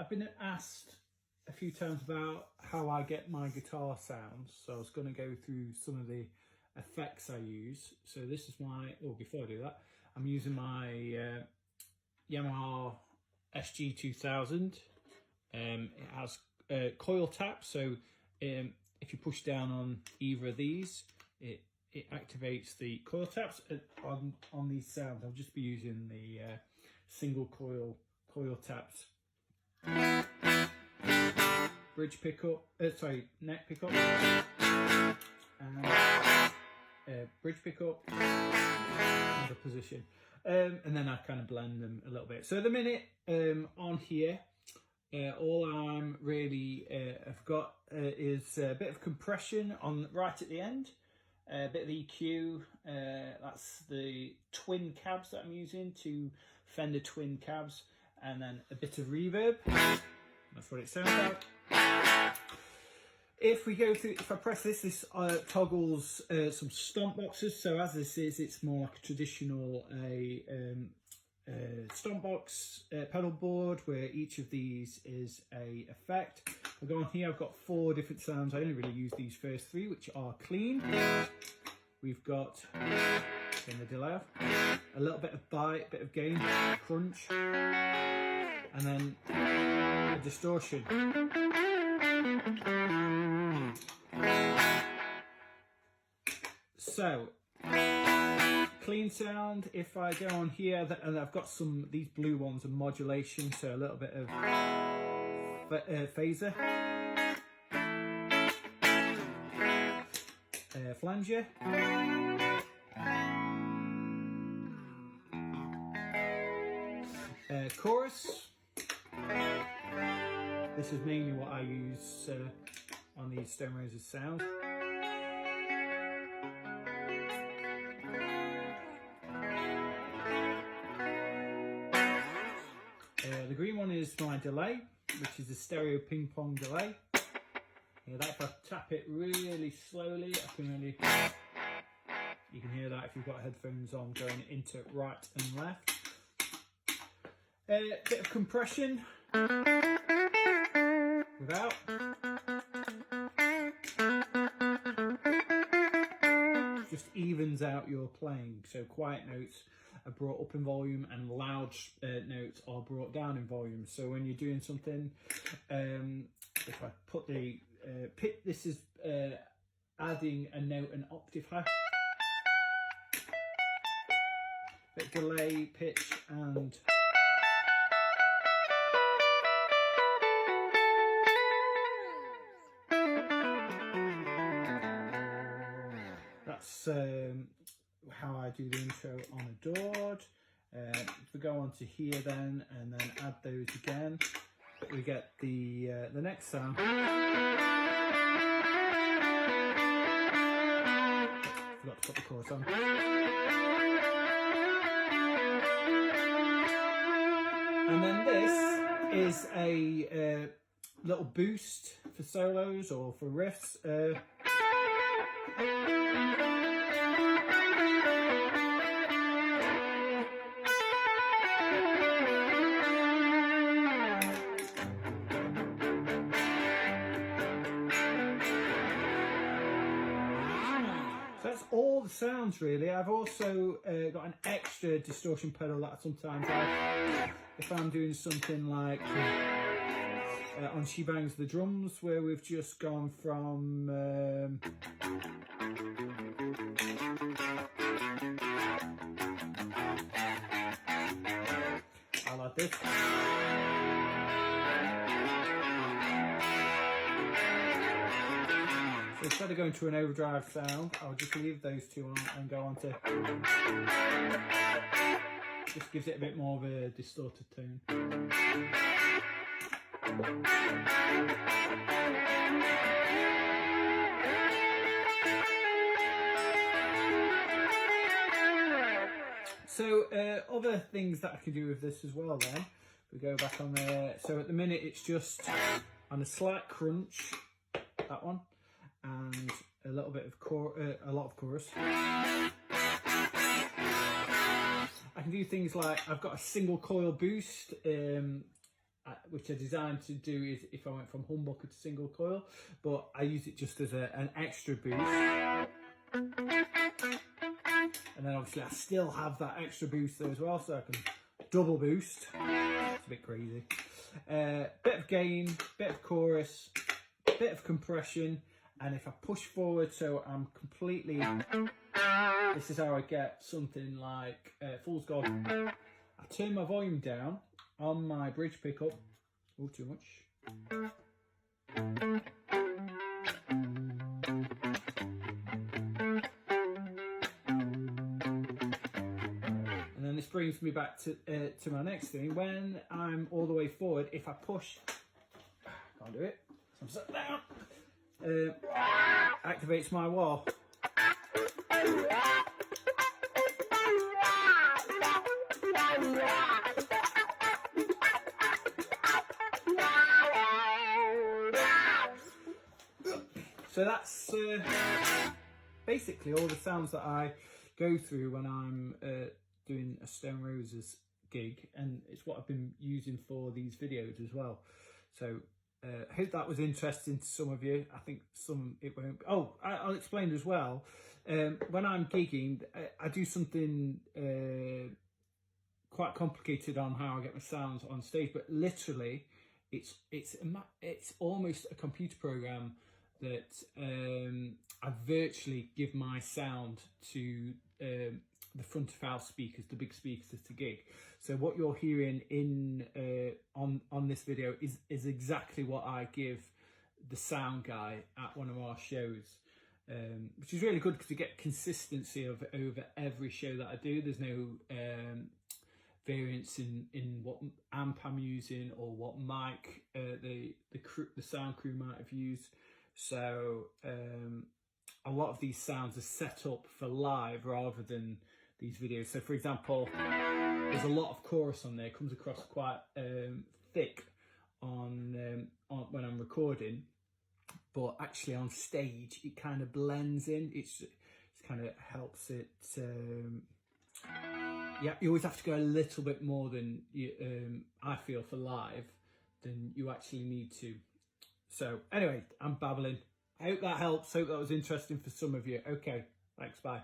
I've been asked a few times about how I get my guitar sounds, so I was going to go through some of the effects I use. So this is my, before I do that, I'm using my Yamaha SG2000. It has coil taps, so if you push down on either of these, it activates the coil taps on these sounds. I'll just be using the single coil taps. Bridge pickup, neck pickup, and bridge pickup, another position, and then I kind of blend them a little bit. So at the minute on here, all I'm really have got is a bit of compression on right at the end, a bit of EQ. That's the twin cabs that I'm using, two Fender twin cabs, and then a bit of reverb. That's what it sounds like. If we go through, if I press this toggles some stomp boxes. So as this is, it's more like a traditional stomp box pedal board, where each of these is a effect. I'll go on here. I've got 4 different sounds. I only really use these first 3, which are clean. We've got in the delay, a little bit of bite, bit of gain, crunch, and then a distortion. So clean sound, if I go on here, and I've got these blue ones are modulation, so a little bit of phaser, flanger, chorus. This is mainly what I use on these Stone Roses sound. The green one is my delay, which is a stereo ping pong delay. Yeah, that if I tap it really slowly, I can really, you can hear that if you've got headphones on, going into right and left. A bit of compression without. Just evens out your playing. So quiet notes are brought up in volume and loud notes are brought down in volume. So when you're doing something, if I put the pitch, this is adding a note an octave high. Bit delay, pitch, and that's how I do the intro on Adored. If we go on to here then, and then add those again, we get the next sound. Forgot to put the chorus on. And then this is a little boost for solos or for riffs. That's all the sounds really. I've also got an extra distortion pedal that I sometimes add if I'm doing something like on She Bangs the Drums, where we've just gone from I like this. So instead of going to an overdrive sound, I'll just leave those 2 on and go on to, just gives it a bit more of a distorted tone. So other things that I can do with this as well then, if we go back on there, so at the minute it's just on a slight crunch, that one, and a little bit of a lot of chorus. I can do things like, I've got a single coil boost which I designed to do is if I went from humbucker to single coil, but I use it just as an extra boost. And then obviously I still have that extra boost there as well, so I can double boost. It's a bit crazy. Bit of gain, bit of chorus, bit of compression, and if I push forward so I'm completely, this is how I get something like Fool's Gold. I turn my volume down on my bridge pickup. Oh, too much. And then this brings me back to my next thing. When I'm all the way forward, if I push, can't do it, so I'm sat down, activates my wah. So that's basically all the sounds that I go through when I'm doing a Stone Roses gig, and it's what I've been using for these videos as well. So I hope that was interesting to some of you. I think some it won't. Oh, I'll explain as well. When I'm gigging, I do something quite complicated on how I get my sounds on stage, but literally it's almost a computer program that I virtually give my sound to the front of house speakers, the big speakers at a gig. So what you're hearing in on this video is exactly what I give the sound guy at one of our shows, which is really good because you get consistency of over every show that I do. There's no variance in what amp I'm using or what mic the sound crew might have used. So a lot of these sounds are set up for live rather than these videos. So for example, there's a lot of chorus on there, it comes across quite thick on when I'm recording, but actually on stage it kind of blends in. It's kind of helps it. Yeah, you always have to go a little bit more than I feel for live than you actually need to. So anyway, I'm babbling. I hope that helps. Hope that was interesting for some of you. Okay, thanks, bye.